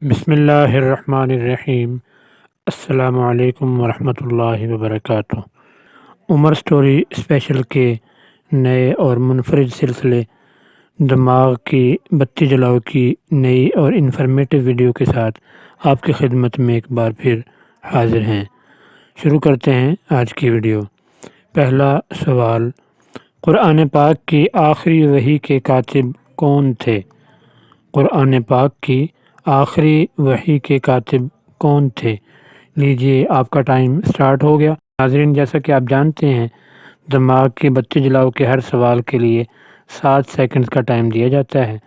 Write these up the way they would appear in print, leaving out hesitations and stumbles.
بسم اللہ الرحمن الرحیم۔ السلام علیکم ورحمۃ اللہ وبرکاتہ۔ عمر سٹوری اسپیشل کے نئے اور منفرد سلسلے دماغ کی بتی جلاؤ کی نئی اور انفارمیٹو ویڈیو کے ساتھ آپ کی خدمت میں ایک بار پھر حاضر ہیں۔ شروع کرتے ہیں آج کی ویڈیو۔ پہلا سوال، قرآن پاک کی آخری وحی کے کاتب کون تھے؟ قرآن پاک کی آخری وحی کے کاتب کون تھے؟ لیجئے آپ کا ٹائم سٹارٹ ہو گیا۔ ناظرین، جیسا کہ آپ جانتے ہیں دماغ کی بتی جلاؤ کے ہر سوال کے لیے 7 سیکنڈز کا ٹائم دیا جاتا ہے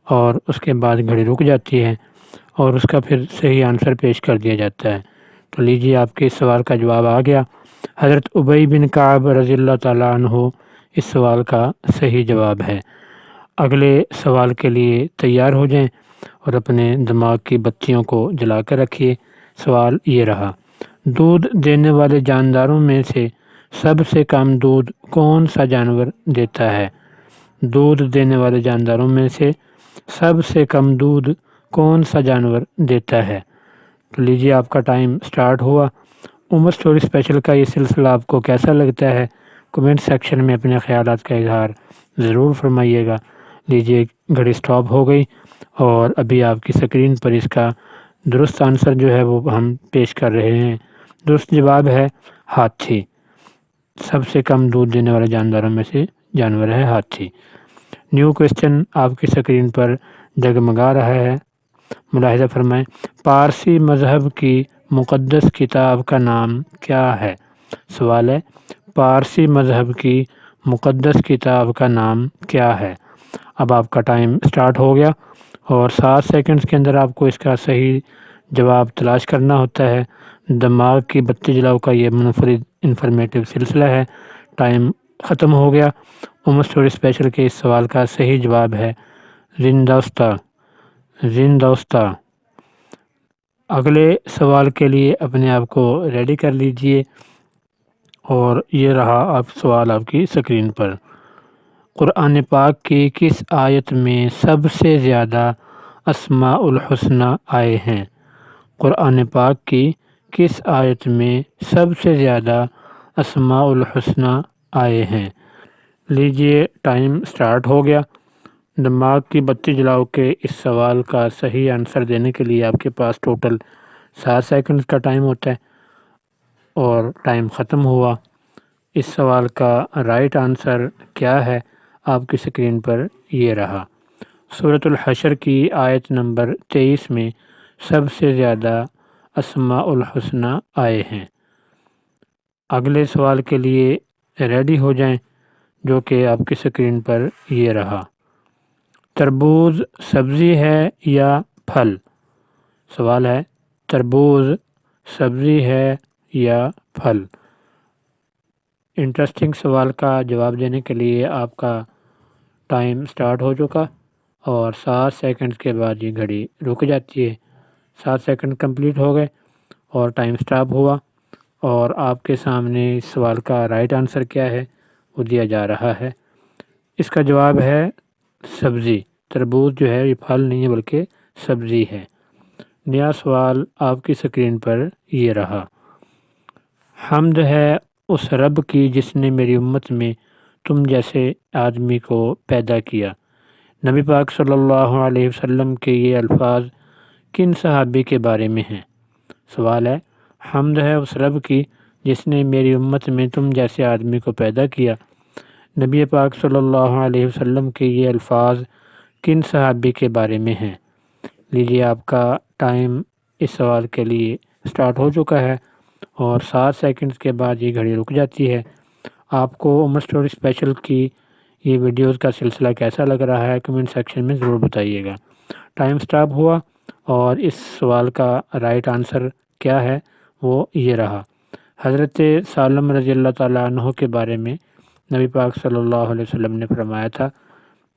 اور اس کے بعد گھڑی رک جاتی ہے اور اس کا پھر صحیح آنسر پیش کر دیا جاتا ہے۔ تو لیجئے آپ کے اس سوال کا جواب آ گیا۔ حضرت ابی بن کعب رضی اللہ تعالیٰ عنہ اس سوال کا صحیح جواب ہے۔ اگلے سوال کے لیے تیار ہو جائیں اور اپنے دماغ کی بتیوں کو جلا کر رکھیے۔ سوال یہ رہا، دودھ دینے والے جانداروں میں سے سب سے کم دودھ کون سا جانور دیتا ہے؟ دودھ دینے والے جانداروں میں سے سب سے کم دودھ کون سا جانور دیتا ہے؟ تو لیجیے آپ کا ٹائم سٹارٹ ہوا۔ عمر سٹوری اسپیشل کا یہ سلسلہ آپ کو کیسا لگتا ہے؟ کمنٹ سیکشن میں اپنے خیالات کا اظہار ضرور فرمائیے گا۔ لیجیے گھڑی سٹاپ ہو گئی اور ابھی آپ کی اسکرین پر اس کا درست آنسر جو ہے وہ ہم پیش کر رہے ہیں۔ درست جواب ہے ہاتھی۔ سب سے کم دودھ دینے والے جانداروں میں سے جانور ہے ہاتھی۔ نیو کوسچن آپ کی اسکرین پر جگمگا رہا ہے، ملاحظہ فرمائیں۔ پارسی مذہب کی مقدس کتاب کا نام کیا ہے؟ سوال ہے، پارسی مذہب کی مقدس کتاب کا نام کیا ہے؟ اب آپ کا ٹائم سٹارٹ ہو گیا اور 7 سیکنڈز کے اندر آپ کو اس کا صحیح جواب تلاش کرنا ہوتا ہے۔ دماغ کی بتی جلاؤ کا یہ منفرد انفارمیٹو سلسلہ ہے۔ ٹائم ختم ہو گیا۔ عمر سٹوری اسپیشل کے اس سوال کا صحیح جواب ہے زندوستہ۔ زندوستہ۔ اگلے سوال کے لیے اپنے آپ کو ریڈی کر لیجئے اور یہ رہا سوال آپ کی اسکرین پر۔ قرآن پاک کی کس آیت میں سب سے زیادہ اسماء الحسنی آئے ہیں؟ قرآن پاک کی کس آیت میں سب سے زیادہ اسماء الحسنی آئے ہیں؟ لیجئے ٹائم سٹارٹ ہو گیا۔ دماغ کی بتی جلاؤ کے اس سوال کا صحیح آنسر دینے کے لیے آپ کے پاس ٹوٹل 7 سیکنڈز کا ٹائم ہوتا ہے اور ٹائم ختم ہوا۔ اس سوال کا رائٹ آنسر کیا ہے؟ آپ کی اسکرین پر یہ رہا۔ سورۃ الحشر کی آیت نمبر 23 میں سب سے زیادہ اسماء الحسنی آئے ہیں۔ اگلے سوال کے لیے ریڈی ہو جائیں جو کہ آپ کی اسکرین پر یہ رہا۔ تربوز سبزی ہے یا پھل؟ سوال ہے، تربوز سبزی ہے یا پھل؟ انٹرسٹنگ سوال کا جواب دینے کے لیے آپ کا ٹائم سٹارٹ ہو چکا اور 7 سیکنڈز کے بعد یہ گھڑی رک جاتی ہے۔ 7 سیکنڈ کمپلیٹ ہو گئے اور ٹائم سٹاپ ہوا اور آپ کے سامنے اس سوال کا رائٹ آنسر کیا ہے وہ دیا جا رہا ہے۔ اس کا جواب ہے سبزی۔ تربوز جو ہے یہ پھل نہیں ہے بلکہ سبزی ہے۔ نیا سوال آپ کی اسکرین پر یہ رہا۔ حمد ہے اس رب کی جس نے میری امت میں تم جیسے آدمی کو پیدا کیا۔ نبی پاک صلی اللہ علیہ وسلم کے یہ الفاظ کن صحابی کے بارے میں ہیں؟ سوال ہے، حمد ہے اس رب کی جس نے میری امت میں تم جیسے آدمی کو پیدا کیا۔ نبی پاک صلی اللہ علیہ وسلم کے یہ الفاظ کن صحابی کے بارے میں ہیں؟ لیجیے آپ کا ٹائم اس سوال کے لیے سٹارٹ ہو چکا ہے اور 7 سیکنڈز کے بعد یہ گھڑی رک جاتی ہے۔ آپ کو عمر سٹوری اسپیشل کی یہ ویڈیوز کا سلسلہ کیسا لگ رہا ہے کمنٹ سیکشن میں ضرور بتائیے گا۔ ٹائم سٹاپ ہوا اور اس سوال کا رائٹ آنسر کیا ہے وہ یہ رہا۔ حضرت سالم رضی اللہ تعالیٰ عنہ کے بارے میں نبی پاک صلی اللہ علیہ وسلم نے فرمایا تھا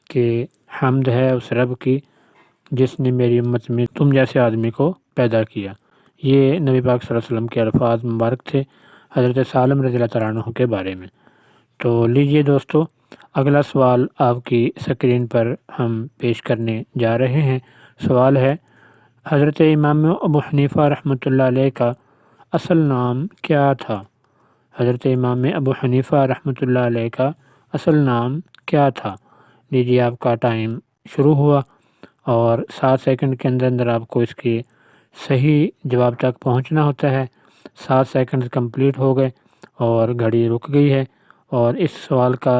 کہ حمد ہے اس رب کی جس نے میری امت میں تم جیسے آدمی کو پیدا کیا۔ یہ نبی پاک صلی اللہ علیہ وسلم کے الفاظ مبارک تھے حضرت سالم رضی اللہ تعالیٰ عنہ کے بارے میں۔ تو لیجئے دوستو اگلا سوال آپ کی اسکرین پر ہم پیش کرنے جا رہے ہیں۔ سوال ہے، حضرت امام ابو حنیفہ رحمۃ اللہ علیہ کا اصل نام کیا تھا؟ حضرت امام ابو حنیفہ رحمۃ اللہ علیہ کا اصل نام کیا تھا؟ لیجیے آپ کا ٹائم شروع ہوا اور 7 سیکنڈ کے اندر آپ کو اس کی صحیح جواب تک پہنچنا ہوتا ہے۔ 7 سیکنڈ کمپلیٹ ہو گئے اور گھڑی رک گئی ہے، اور اس سوال کا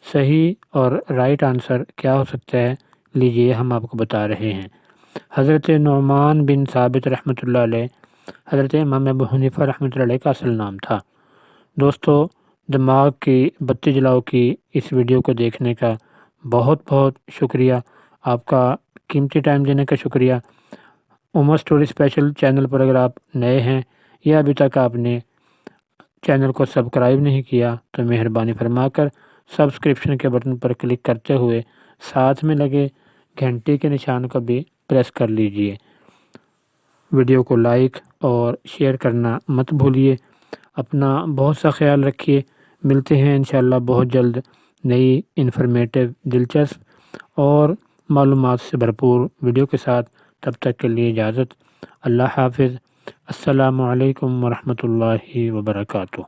صحیح اور رائٹ آنسر کیا ہو سکتا ہے، لیجیے ہم آپ کو بتا رہے ہیں۔ حضرت نعمان بن ثابت رحمۃ اللہ علیہ حضرت امام ابو حنیفہ رحمۃ اللہ علیہ کا اصل نام تھا۔ دوستو، دماغ کی بتی جلاؤ کی اس ویڈیو کو دیکھنے کا بہت بہت شکریہ، آپ کا قیمتی ٹائم دینے کا شکریہ۔ عمر سٹوری اسپیشل چینل پر اگر آپ نئے ہیں یا ابھی تک آپ نے چینل کو سبسکرائب نہیں کیا تو مہربانی فرما کر سبسکرپشن کے بٹن پر کلک کرتے ہوئے ساتھ میں لگے گھنٹی کے نشان کو بھی پریس کر لیجئے۔ ویڈیو کو لائک اور شیئر کرنا مت بھولیے۔ اپنا بہت سا خیال رکھیے۔ ملتے ہیں انشاءاللہ بہت جلد نئی انفارمیٹیو، دلچسپ اور معلومات سے بھرپور ویڈیو کے ساتھ۔ تب تک کے لیے اجازت۔ اللہ حافظ۔ السلام علیکم ورحمۃ اللہ وبرکاتہ۔